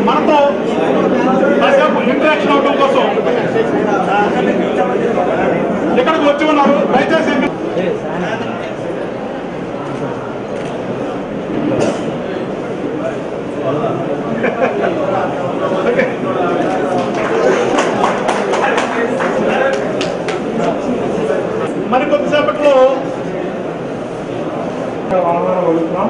మనతో ఇంటరాక్షన్ అవడం కోసం ఇక్కడికి వచ్చి ఉన్నారు. దయచేసి మరి కొద్దిసేపట్లో వదులుతున్నాం.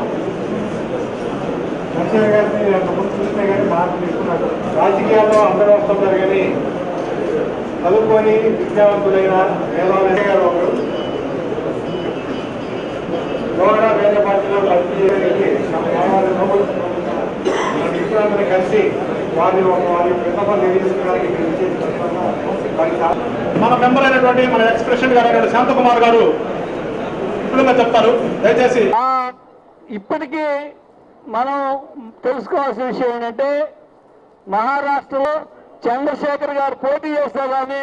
నరసింహ గారిని ముందు చూస్తే కానీ మార్పు తీసుకున్నాడు. రాజకీయాల్లో అందరూ వస్తుంటారు కానీ చదువుకొని విద్యావంతులైన వేదాలయ గారు ఒకరు లోగా వేరే పార్టీలో కలిసి చేయడానికి మిత్రులందరూ కలిసి వారి విన్నపం తెలియజేసుకోవడానికి మన మెంబర్ అయినటువంటి మన ఎక్స్ప్రెషన్ గారు శాంతకుమార్ గారు చెప్తారు. దయచేసి ఇప్పటికీ మనం తెలుసుకోవాల్సిన విషయం ఏంటంటే మహారాష్ట్రలో చంద్రశేఖర్ గారు పోటీ చేస్తే కానీ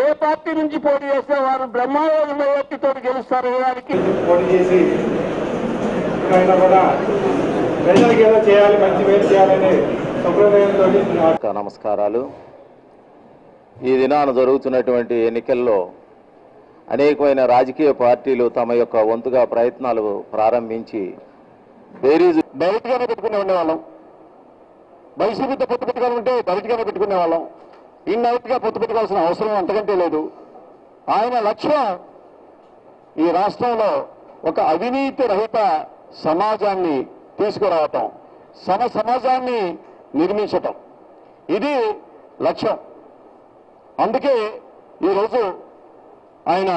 ఏ పార్టీ నుంచి పోటీ చేస్తే వారు బ్రహ్మాండ మెజార్టీతో గెలుస్తారు. దానికి పోటీ చేసి ఆయన కూడా ప్రజలకు ఏదో చేయాలి, మంచి మేలు చేయాలని సంప్రదాయంతో. నమస్కారాలు. ఈ దినాన జరుగుతున్నటువంటి ఎన్నికల్లో అనేకమైన రాజకీయ పార్టీలు తమ యొక్క వంతుగా ప్రయత్నాలు ప్రారంభించి బేరీజు డైరెక్ట్గానే పెట్టుకునే ఉండేవాళ్ళం. వైసీపీతో పొత్తు పెట్టుకోవాలంటే డైరెక్ట్గానే పెట్టుకునేవాళ్ళం. ఇండైరెక్ట్గా పొత్తు పెట్టుకోవాల్సిన అవసరం అంతకంటే లేదు. ఆయన లక్ష్యం ఈ రాష్ట్రంలో ఒక అవినీతి రహిత సమాజాన్ని తీసుకురావటం, సమాజాన్ని నిర్మించటం, ఇది లక్ష్యం. అందుకే ఈరోజు ఆయన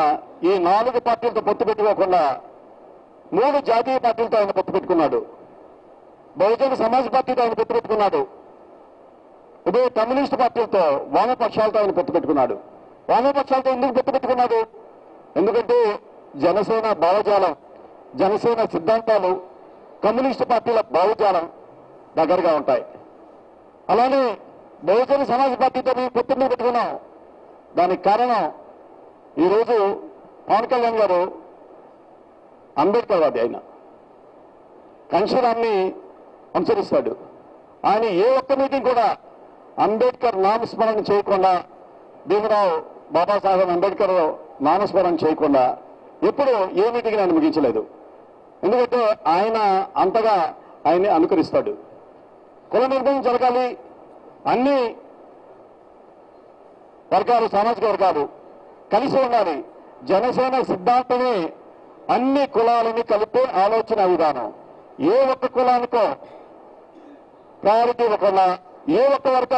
ఈ 4 పార్టీలతో పొత్తు పెట్టుకోకుండా 3 జాతీయ పార్టీలతో ఆయన పొత్తు పెట్టుకున్నాడు. బహుజన సమాజ్ పార్టీతో ఆయన పొత్తు పెట్టుకున్నాడు. ఉదయ కమ్యూనిస్టు పార్టీలతో, వామపక్షాలతో ఆయన పొత్తు పెట్టుకున్నాడు. వామపక్షాలతో ఎందుకు పొత్తు పెట్టుకున్నాడు? ఎందుకంటే జనసేన భావజాలం, జనసేన సిద్ధాంతాలు కమ్యూనిస్టు పార్టీల భావజాలం దగ్గరగా ఉంటాయి. అలానే బహుజన సమాజ్ పార్టీతో మేము పొత్తుని పెట్టుకున్నాం. దానికి కారణం ఈరోజు పవన్ కళ్యాణ్ గారు అంబేద్కర్ వాది. ఆయన కంశరాన్ని అనుసరిస్తాడు. ఆయన ఏ ఒక్క మీటింగ్ కూడా అంబేద్కర్ నామస్మరణ చేయకుండా, భీమరావు బాబాసాహెబ్ అంబేద్కర్ నామస్మరణ చేయకుండా ఎప్పుడు ఏ మీటింగ్ ఆయన ముగించలేదు. ఎందుకంటే ఆయన అంతగా ఆయన్ని అనుకరిస్తాడు. కుల నిర్ణయం జరగాలి, అన్ని వర్గాలు, సామాజిక వర్గాలు కలిసి ఉండాలి. జనసేన సిద్ధాంతమే అన్ని కులాలని కలిపే ఆలోచన విధానం. ఏ ఒక్క కులానికో ప్రయారిటీ ఇవ్వకుండా, ఏ ఒక్క వర్గ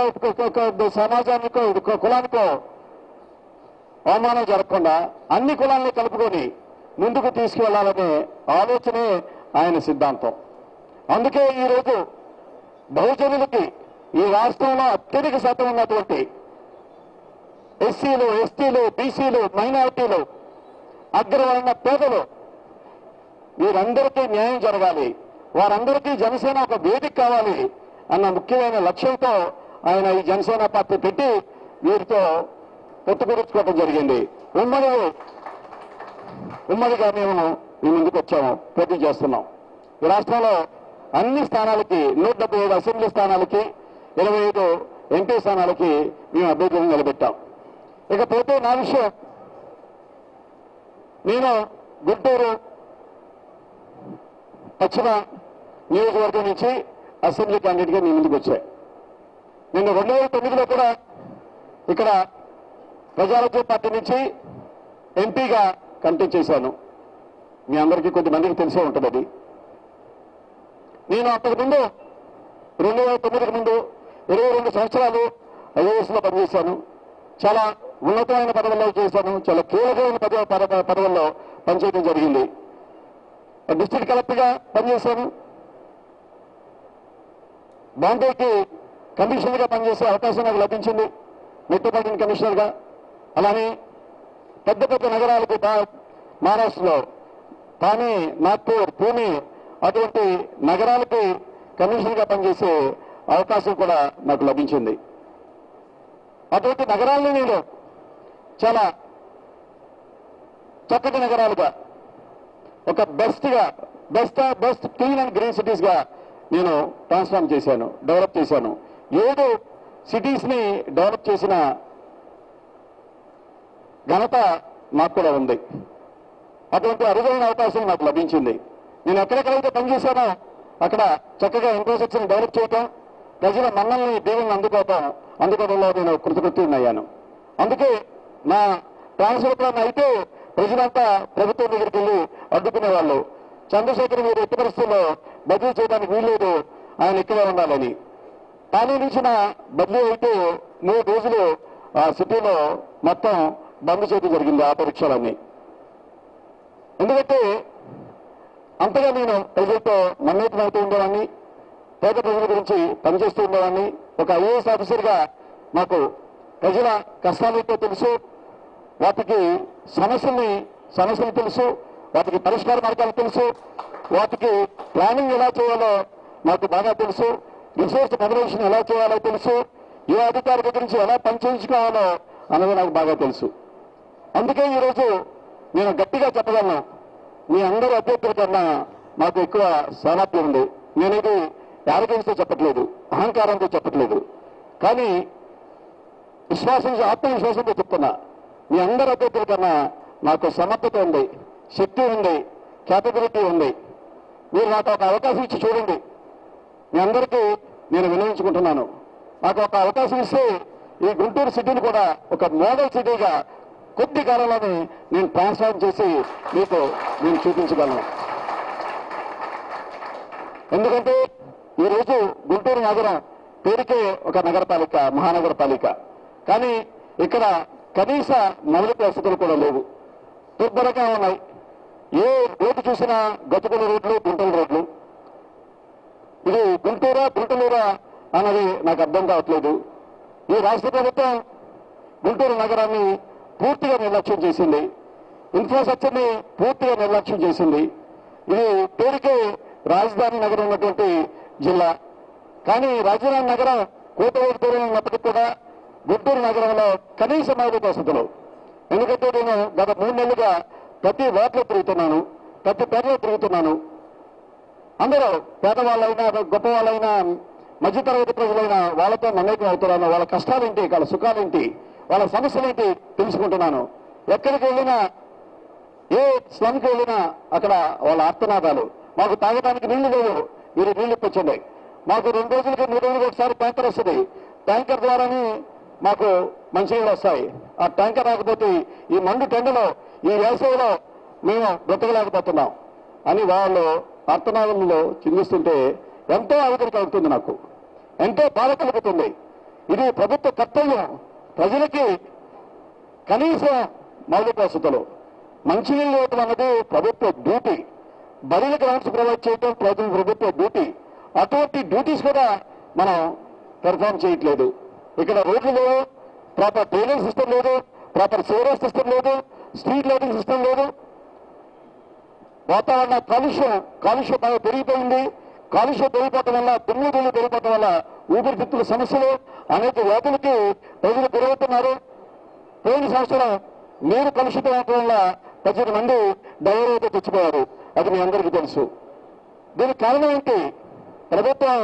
సమాజానికో కులానికో అవమానం జరగకుండా అన్ని కులాలని కలుపుకొని ముందుకు తీసుకువెళ్లాలనే ఆలోచనే ఆయన సిద్ధాంతం. అందుకే ఈరోజు బహుజనులకి ఈ రాష్ట్రంలో అత్యధిక శాతం ఉన్నటువంటి ఎస్సీలు, ఎస్టీలు, బీసీలు, మైనారిటీలు, అగ్రవర్ణ పేదలు, వీరందరికీ న్యాయం జరగాలి, వారందరికీ జనసేన ఒక వేదిక కావాలి అన్న ముఖ్యమైన లక్ష్యంతో ఆయన ఈ జనసేన పార్టీ పెట్టి వీరితో పొత్తు కుదుర్చుకోవడం జరిగింది. ఉమ్మడిగా మేము ఈ ముందుకు వచ్చాము, పోటీ చేస్తున్నాం. ఈ రాష్ట్రంలో అన్ని స్థానాలకి 177 అసెంబ్లీ స్థానాలకి 25 ఎంపీ స్థానాలకి మేము అభ్యర్థులను నిలబెట్టాం. ఇకపోతే నా విషయం, నేను గుంటూరు పశ్చిమ నియోజకవర్గం నుంచి అసెంబ్లీ క్యాండిడేట్గా మీ ముందుకు వచ్చాయి. నేను 2009లో కూడా ఇక్కడ ప్రజారాజ్య పార్టీ నుంచి ఎంపీగా కంటెస్ట్ చేశాను. మీ అందరికీ కొద్దిమందికి తెలిసే ఉంటుంది అది. నేను అంతకుముందు 2009కి ముందు 22 సంవత్సరాలు ఐఏఎస్లో పనిచేశాను. చాలా ఉన్నతమైన పదవుల్లో చేశాను. చాలా కీలకమైన పదవుల్లో పనిచేయడం జరిగింది. డిస్ట్రిక్ట్ కలెక్టర్గా పనిచేశాను. బాంబేకి కమిషనర్గా పనిచేసే అవకాశం నాకు లభించింది, మెట్రోపాలిటన్ కమిషనర్గా. అలానే పెద్ద పెద్ద నగరాలకు మహారాష్ట్రలో థానే, నాగ్పూర్, పూణే అటువంటి నగరాలకి కమిషనర్గా పనిచేసే అవకాశం కూడా నాకు లభించింది. అటువంటి నగరాలని నేను చాలా చక్కటి నగరాలుగా ఒక బెస్ట్ క్లీన్ అండ్ గ్రీన్ సిటీస్గా నేను ట్రాన్స్ఫార్మ్ చేశాను, డెవలప్ చేశాను. 7 సిటీస్ని డెవలప్ చేసిన ఘనత నాకు కూడా ఉంది. అటువంటి అరుదైన అవకాశం నాకు లభించింది. నేను ఎక్కడెక్కడైతే పనిచేశానో అక్కడ చక్కగా ఇన్ఫ్రాస్ట్రక్చర్ని డెవలప్ చేయటం, ప్రజల మన్నల్ని దీవెనలు అందుకోవడంలో నేను కృతకృత్యున్నయ్యాను. అందుకే నా ట్రాన్స్ఫర్ ప్లాన్ అయితే ప్రజలంతా ప్రభుత్వం దగ్గరికి వెళ్ళి అడ్డుకునేవాళ్ళు. చంద్రశేఖర్ మీరు ఎట్టి పరిస్థితుల్లో బదిలీ చేయడానికి వీల్లేదు, ఆయన ఇక్కడే ఉండాలని. తానే నుంచి నా బదిలీ అయితే 3 రోజులు ఆ సిటీలో మొత్తం బంద్ చేయడం జరిగింది ఆ పరీక్షలన్నీ. ఎందుకంటే అంతగా నేను ప్రజలతో మన్నేతమవుతూ ఉండేవాడిని, పేద ప్రజల గురించి పనిచేస్తూ ఉండేవాడిని. ఒక ఐఏఎస్ ఆఫీసర్గా నాకు ప్రజల కష్టాలతో తెలుసు, వాటికి సమస్యలు తెలుసు, వాటికి పరిష్కార మార్గాలు తెలుసు, వాటికి ప్లానింగ్ ఎలా చేయాలో నాకు బాగా తెలుసు, రిసోర్స్ మొబిలైజేషన్ ఎలా చేయాలో తెలుసు, ఏ అధికారి గురించి ఎలా పనిచేయించుకోవాలో అన్నది నాకు బాగా తెలుసు. అందుకే ఈరోజు నేను గట్టిగా చెప్పగలను, మీ అందరూ అభ్యర్థుల కన్నా నాకు ఎక్కువ సామర్థ్యం ఉంది. నేనేది యారగెన్స్తో చెప్పట్లేదు, అహంకారంతో చెప్పట్లేదు, కానీ ఆత్మవిశ్వాసంతో చెప్తున్నా. మీ అందరి అభ్యర్థుల కన్నా నాకు సమర్థత ఉంది, శక్తి ఉంది, క్యాపబిలిటీ ఉంది. మీరు నాకు ఒక అవకాశం ఇచ్చి చూడండి. మీ అందరికీ నేను వినియోగించుకుంటున్నాను. నాకు ఒక అవకాశం ఇస్తే ఈ గుంటూరు సిటీని కూడా ఒక మోడల్ సిటీగా కొద్ది కాలంలోనే నేను ట్రాన్స్ఫార్మ్ చేసి మీకు నేను చూపించగలను. ఎందుకంటే ఈరోజు గుంటూరు నగరం పేరుకే ఒక నగరపాలిక, మహానగరపాలిక, కానీ ఇక్కడ కనీస మౌలిక వసతులు కూడా లేవు, దుర్భరంగా ఉన్నాయి. ఏ రోడ్డు చూసినా గతుకుల రోడ్లు, గుంటల రోడ్లు. ఇది గుంటూరా అన్నది నాకు అర్థం కావట్లేదు. ఈ రాష్ట్ర ప్రభుత్వం గుంటూరు నగరాన్ని పూర్తిగా నిర్లక్ష్యం చేసింది, ఇన్ఫ్రాస్ట్రక్చర్ని పూర్తిగా నిర్లక్ష్యం చేసింది. ఇది పేరుకే రాజధాని నగరం ఉన్నటువంటి జిల్లా, కానీ రాజధాని నగరం కోటవేరు దూరం ఉన్నప్పటికీ కూడా గుంటూరు నగరంలో కనీస మౌలిక వసతులు. ఎందుకంటే నేను గత 3 నెలలుగా ప్రతి వార్డులో తిరుగుతున్నాను, ప్రతి పేరులో తిరుగుతున్నాను. అందరూ పేదవాళ్ళైనా, గొప్పవాళ్ళైనా, మధ్యతరగతి ప్రజలైనా వాళ్ళతో మమేకం అవుతున్నాను. వాళ్ళ కష్టాలేంటి, వాళ్ళ సుఖాలేంటి, వాళ్ళ సమస్యలేంటి తెలుసుకుంటున్నాను. ఎక్కడికి వెళ్ళినా, ఏ స్లమ్కి వెళ్ళినా అక్కడ వాళ్ళ ఆర్తనాదాలు. మాకు తాగడానికి నీళ్లు లేవు, మీరు నీళ్లు ఇప్పించండి. మాకు 2 రోజులకి 3 రోజులకి ఒకసారి ట్యాంకర్ వస్తుంది, ట్యాంకర్ ద్వారానే మాకు మంచినీళ్ళు వస్తాయి. ఆ ట్యాంకర్ రాకపోతే ఈ మండు టెండలో, ఈ వేసవిలో మేము బ్రతకలేకపోతున్నాం అని వాళ్ళు ఆర్తనాదంలో చిందిస్తుంటే ఎంతో ఆవేదన కలుగుతుంది, నాకు ఎంతో బాధ కలుగుతుంది. ఇది ప్రభుత్వ కర్తవ్యం. ప్రజలకి కనీసం మౌలిక వసతులు, మంచినీళ్ళు ఇవ్వడం అన్నది ప్రభుత్వ డ్యూటీ. బరిల గ్రౌండ్స్ ప్రొవైడ్ చేయడం ప్రభుత్వ డ్యూటీ. అటువంటి డ్యూటీస్ కూడా మనం పెర్ఫార్మ్ చేయట్లేదు. ఇక్కడ రోడ్లు లేవు, ప్రాపర్ డ్రైనేజ్ సిస్టమ్ లేదు, ప్రాపర్ సివరేజ్ సిస్టమ్ లేదు, స్ట్రీట్ లైటింగ్ సిస్టమ్ లేదు. వాతావరణ కాలుష్యం బాగా పెరిగిపోయింది. కాలుష్యం పెరిగిపోవటం వల్ల, దుమ్ము పెరిగిపోవటం వల్ల ఊపిరితిత్తుల సమస్యలు, అనేక వ్యాధులకి ప్రజలు పెరుగుతున్నారు. పోయిన సంవత్సరం నీరు కలుషితం అవటం వల్ల 10 మంది డయేరియాతో చచ్చిపోయారు. అది మీ అందరికీ తెలుసు. దీనికి కారణం ఏంటి? ప్రభుత్వం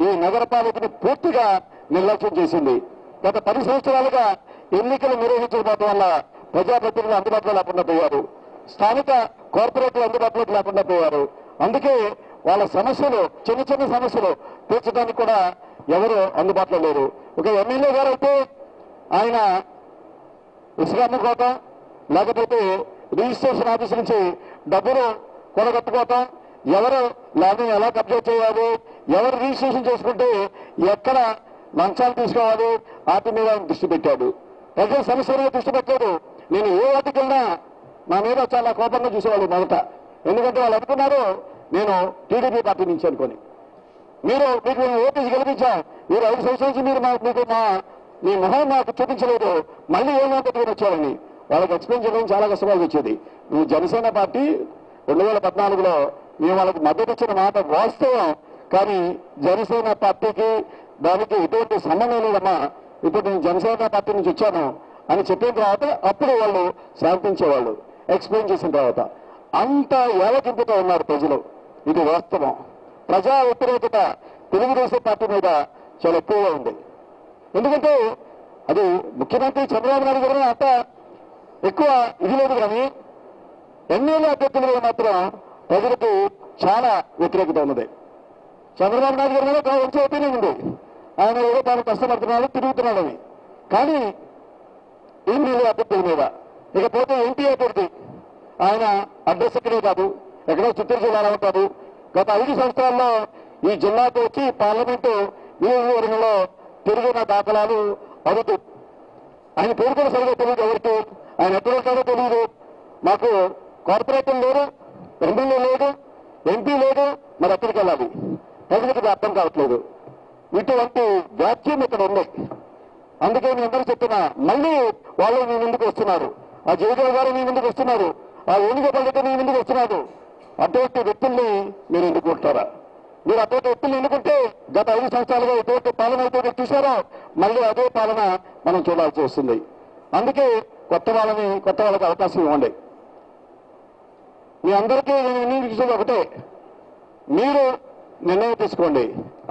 ఈ నగరపాలికని పూర్తిగా నిర్లక్ష్యం చేసింది. గత 10 సంవత్సరాలుగా ఎన్నికలు నిర్వహించకపోవడం వల్ల ప్రజాప్రతినిధులు అందుబాటులో లేకుండా పోయారు, స్థానిక కార్పొరేట్లు అందుబాటులోకి లేకుండా పోయారు. అందుకే వాళ్ళ సమస్యలు, చిన్న సమస్యలు తీర్చడానికి కూడా ఎవరు అందుబాటులో లేరు. ఒక ఎమ్మెల్యే గారు అయితే ఆయన ఇసుక అమ్ముకోవటం, లేకపోతే రిజిస్ట్రేషన్ ఆఫీస్ నుంచి డబ్బులు కూడగట్టుకోవటం, ఎవరు ల్యాండ్ని ఎలా కబ్జా చేయాలి, ఎవరు రిజిస్ట్రేషన్ చేసుకుంటే ఎక్కడ లంచాలు తీసుకోవాలి, వాటి మీద దృష్టి పెట్టాడు. ప్రజల సమస్యల మీద దృష్టి పెట్టాడు. నేను ఏ వాటికి వెళ్ళినా నా మీద చాలా కోపంగా చూసేవాళ్ళు మొదట. ఎందుకంటే వాళ్ళు అనుకున్నారు నేను టీడీపీ పార్టీ నుంచి అనుకొని. మీకు ఓటీసీ గెలిపించాం, మీరు 5 సంవత్సరాల నుంచి మీకు మీ మొహం నాకు చూపించలేదు, మళ్ళీ ఏమో పెట్టుకుని వచ్చారని వాళ్ళకి ఎక్స్ప్లెయిన్ చేయడం చాలా కష్టపడాల్సి వచ్చేది. నువ్వు జనసేన పార్టీ 2014లో మేము వాళ్ళకి మద్దతు ఇచ్చిన మాట వాస్తవం, కానీ జనసేన పార్టీకి దానికి ఎటువంటి సంబంధం లేదమ్మా, ఇప్పుడు నేను జనసేన పార్టీ నుంచి వచ్చాను అని చెప్పిన తర్వాత అప్పుడు వాళ్ళు శాంతించేవాళ్ళు, ఎక్స్ప్లెయిన్ చేసిన తర్వాత. అంత ఏలకింపుతో ఉన్నారు ప్రజలు. ఇది వాస్తవం. ప్రజా వ్యతిరేకత తెలుగుదేశం పార్టీ మీద చాలా ఎక్కువగా ఉంది. ఎందుకంటే అది ముఖ్యమంత్రి చంద్రబాబు నాయుడు గారు అంత ఎక్కువ ఇది లేదు, కానీ ఎమ్మెల్యే అభ్యర్థుల మీద మాత్రం ప్రజలకు చాలా వ్యతిరేకత ఉన్నది. చంద్రబాబు నాయుడు గారి మీద మంచి ఒపీనియన్ ఉంది, ఆయన ఏదో తాను కష్టపడుతున్నాడు తిరుగుతున్నాడని. కానీ ఎమ్మెల్యే అభ్యర్థుల మీద, ఇకపోతే ఎంపీ అభ్యర్థి ఆయన అడ్రస్ ఎక్కడే కాదు, ఎక్కడో చిత్తూరు జిల్లాలో ఉంటారు. గత 5 సంవత్సరాల్లో ఈ జిల్లాకు వచ్చి పార్లమెంటు నియోజకవర్గంలో తిరిగిన దాఖలాలు అరుదు. ఆయన పేరు కూడా సరిగా తెలియదు ఎవరికి, ఆయన ఎక్కడ ఉంటాడో తెలియదు. మాకు కార్పొరేటర్ లేరు, ఎమ్మెల్యే లేదు, ఎంపీ లేదు, మరి ఎక్కడికి వెళ్ళాలి ప్రజలకు అర్థం కావట్లేదు. ఇటువంటి వ్యాఖ్యం ఇక్కడ ఉంది. అందుకే మీ అందరూ చెప్తున్నా, మళ్ళీ వాళ్ళు మీ ముందుకు వస్తున్నారు, ఆ జయదేవ్ గారు మీ ముందుకు వస్తున్నారు, ఆ ఏనుగ పండిత మీ ముందుకు వస్తున్నారు. అటువంటి వ్యక్తుల్ని మీరు ఎన్నుకుంటారా? మీరు అటువంటి వ్యక్తులు ఎన్నుకుంటే గత 5 సంవత్సరాలుగా ఎటువంటి పాలన అయితే చూశారో మళ్ళీ అదే పాలన మనం చూడాల్సి వస్తుంది. అందుకే కొత్త వాళ్ళకి అవకాశం ఇవ్వండి. మీ అందరికీ నేను నిర్ణయించేది ఒకటే, మీరు నిర్ణయం తీసుకోండి.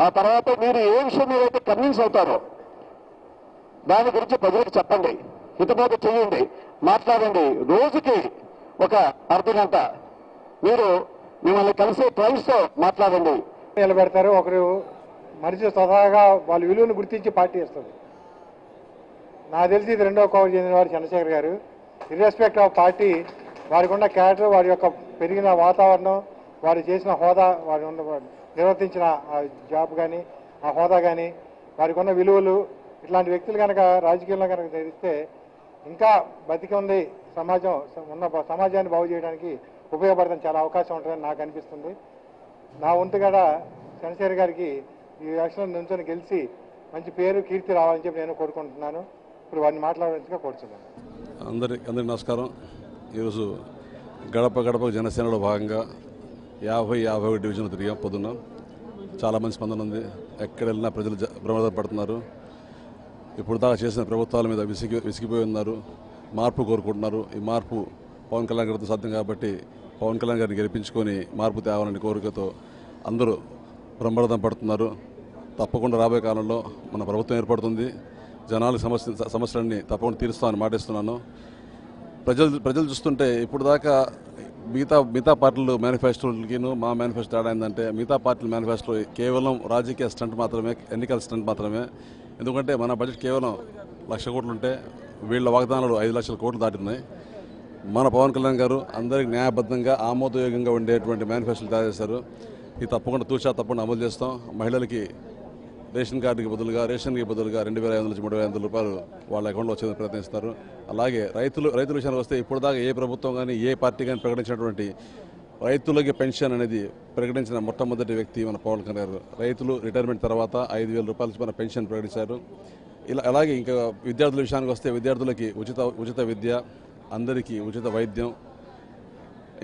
ఆ తర్వాత మీరు ఏ విషయం మీద అయితే కన్విన్స్ అవుతారో దాని గురించి ప్రజలకు చెప్పండి, హితబోధ చేయండి, మాట్లాడండి. రోజుకి ఒక అర్ధగంట మీరు మిమ్మల్ని కలిసే ట్రైన్స్తో మాట్లాడండి. నిలబెడతారు. ఒకరు మనిషి స్వతహాగా వాళ్ళ విలువను గుర్తించి పార్టీ ఇస్తుంది. నాకు తెలిసి ఇది 2వ కోవకు చెందిన వారు చంద్రశేఖర్ గారు. ఇర్రెస్పెక్ట్ ఆఫ్ పార్టీ, వారికి ఉన్న క్యారెక్టర్, వారి యొక్క పెరిగిన వాతావరణం, వారు చేసిన హోదా, వారు నిర్వర్తించిన ఆ జాబ్ కానీ ఆ హోదా కానీ వారికి ఉన్న విలువలు, ఇట్లాంటి వ్యక్తులు కనుక రాజకీయంలో కనుక తెలిస్తే ఇంకా బతికి ఉంది సమాజం, ఉన్న సమాజాన్ని బాగు చేయడానికి ఉపయోగపడతాం చాలా అవకాశం ఉంటుందని నాకు అనిపిస్తుంది. నా వంతు కూడా చంద్రశేఖర్ గారికి ఈ ఎలక్షన్లో నుంచొని గెలిచి మంచి పేరు కీర్తి రావాలని చెప్పి నేను కోరుకుంటున్నాను. ఇప్పుడు వారిని మాట్లాడాల్సిందిగా కోరుతున్నాను. అందరికి నమస్కారం. ఈరోజు గడప గడప జనసేనలో భాగంగా 50-51 డివిజన్లు తిరిగాం. పొద్దున్న చాలా మంచి స్పందన ఉంది. ఎక్కడ వెళ్ళినా ప్రజలు ప్రమాదం పడుతున్నారు. ఇప్పుడు దాకా చేసిన ప్రభుత్వాల మీద విసిగిపోయి ఉన్నారు. మార్పు కోరుకుంటున్నారు. ఈ మార్పు పవన్ కళ్యాణ్ గారితో సాధ్యం కాబట్టి పవన్ కళ్యాణ్ గారిని గెలిపించుకొని మార్పు తేవాలని కోరికతో అందరూ బ్రహ్మరథం పడుతున్నారు. తప్పకుండా రాబోయే కాలంలో మన ప్రభుత్వం ఏర్పడుతుంది. జనాల సమస్యలన్నీ తప్పకుండా తీరుస్తామని మాటిస్తున్నాను. ప్రజలు చూస్తుంటే ఇప్పుడు దాకా మిగతా పార్టీలు మేనిఫెస్టోలకిను మా మేనిఫెస్టో తేడా ఏంటంటే, మిగతా పార్టీల మేనిఫెస్టో కేవలం రాజకీయ స్టంట్ మాత్రమే, ఎన్నికల స్టంట్ మాత్రమే. ఎందుకంటే మన బడ్జెట్ కేవలం 1,00,000 కోట్లు ఉంటే వీళ్ళ వాగ్దానాలు 5 లక్షల కోట్లు దాటున్నాయి. మన పవన్ కళ్యాణ్ గారు అందరికి న్యాయబద్ధంగా ఆమోదయోగ్యంగా ఉండేటువంటి మేనిఫెస్టోలు తయారు చేశారు. ఇది తప్పకుండా తప్పకుండా అమలు చేస్తాం. మహిళలకి రేషన్ కార్డుకి బదులుగా 2,500 నుంచి 3,500 రూపాయలు వాళ్ళ అకౌంట్లో వచ్చేందుకు ప్రయత్నిస్తారు. అలాగే రైతుల విషయానికి వస్తే ఇప్పుడు దాకా ఏ ప్రభుత్వం కానీ ఏ పార్టీ కానీ ప్రకటించినటువంటి రైతులకి పెన్షన్ అనేది ప్రకటించిన మొట్టమొదటి వ్యక్తి మన పవన్ కళ్యాణ్ గారు. రైతులు రిటైర్మెంట్ తర్వాత 5,000 రూపాయలు మన పెన్షన్ ప్రకటించారు. అలాగే ఇంకా విద్యార్థుల విషయానికి వస్తే విద్యార్థులకి ఉచిత విద్య, అందరికీ ఉచిత వైద్యం.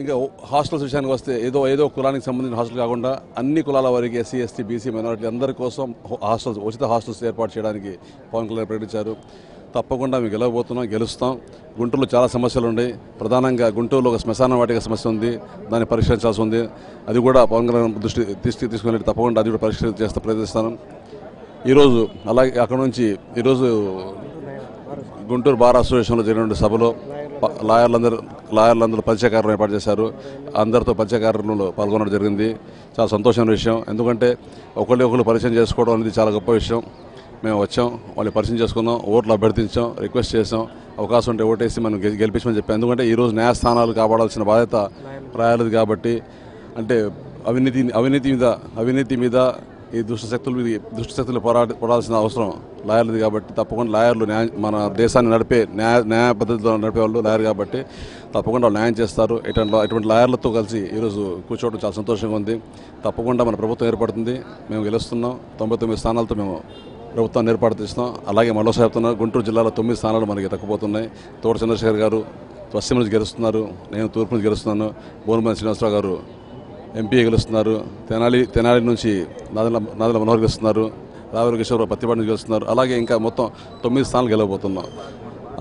ఇంకా హాస్టల్స్ విషయానికి వస్తే ఏదో కులానికి సంబంధించిన హాస్టల్ కాకుండా అన్ని కులాల వారికి ఎస్సీ, ఎస్టీ, బీసీ, మైనారిటీ అందరి కోసం ఉచిత హాస్టల్స్ ఏర్పాటు చేయడానికి పవన్ కళ్యాణ్ ప్రకటించారు. తప్పకుండా మేము గెలుస్తాం. గుంటూరులో చాలా సమస్యలు ఉన్నాయి. ప్రధానంగా గుంటూరులో ఒక శ్మశాన వాటిక సమస్య ఉంది, దాన్ని పరిష్కరించాల్సి ఉంది. అది కూడా పవన్ కళ్యాణ్ దృష్టికి తీసుకుని తప్పకుండా అది కూడా పరిష్కరిస్తే ప్రయత్నిస్తాను. ఈరోజు అలాగే అక్కడ నుంచి ఈరోజు గుంటూరు బార్ అసోసియేషన్లో జరిగిన సభలో లాయర్లందరూ పరిచయ కార్యక్రమం ఏర్పాటు చేశారు. అందరితో పరిచయ కార్యక్రమంలో పాల్గొనడం జరిగింది. చాలా సంతోషమైన విషయం. ఎందుకంటే ఒకళ్ళు పరిచయం చేసుకోవడం అనేది చాలా గొప్ప విషయం. మేము వచ్చాం, వాళ్ళు పరిచయం చేసుకున్నాం, ఓట్లు అభ్యర్థించాం, రిక్వెస్ట్ చేసాం, అవకాశం ఉంటే ఓటేసి మనం గెలిపించమని చెప్పాం. ఎందుకంటే ఈరోజు న్యాయస్థానాలు కాపాడాల్సిన బాధ్యత రాయాలది కాబట్టి, అంటే అవినీతి మీద ఈ దుష్టశక్తులు పోరాడాల్సిన అవసరం లాయర్లది కాబట్టి తప్పకుండా లాయర్లు మన దేశాన్ని న్యాయ పద్ధతిలో నడిపేవాళ్ళు లాయర్ కాబట్టి తప్పకుండా వాళ్ళు న్యాయం చేస్తారు. ఇటువంటి లాయర్లతో కలిసి ఈరోజు కూర్చోవడం చాలా సంతోషంగా ఉంది. తప్పకుండా మన ప్రభుత్వం ఏర్పడుతుంది. మేము గెలుస్తున్నాం. 99 స్థానాలతో మేము ప్రభుత్వాన్ని ఏర్పాటు చేస్తున్నాం. అలాగే మరోసారి చెప్తున్నాం, గుంటూరు జిల్లాలో 9 స్థానాలు మనకి తగ్గిపోతున్నాయి. తోట చంద్రశేఖర్ గారు పశ్చిమ నుంచి గెలుస్తున్నారు, నేను తూర్పు నుంచి గెలుస్తున్నాను. బోనుమల్లి శ్రీనివాసరావు గారు ఎంపీ గెలుస్తున్నారు. తెనాలి నుంచి నాదెండ్ల మనోహర్ గెలుస్తున్నారు. రావేల కిషోర్ పత్తిపాటి నుంచి గెలుస్తున్నారు. అలాగే ఇంకా మొత్తం 9 స్థానాలు గెలవబోతున్నాం.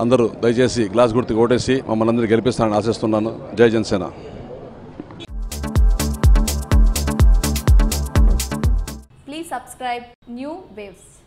అందరూ దయచేసి గ్లాస్ గుర్తుకు ఓటేసి మమ్మల్ని అందరూ గెలిపిస్తారని ఆశిస్తున్నాను. జై Janasena. Please subscribe New Waves.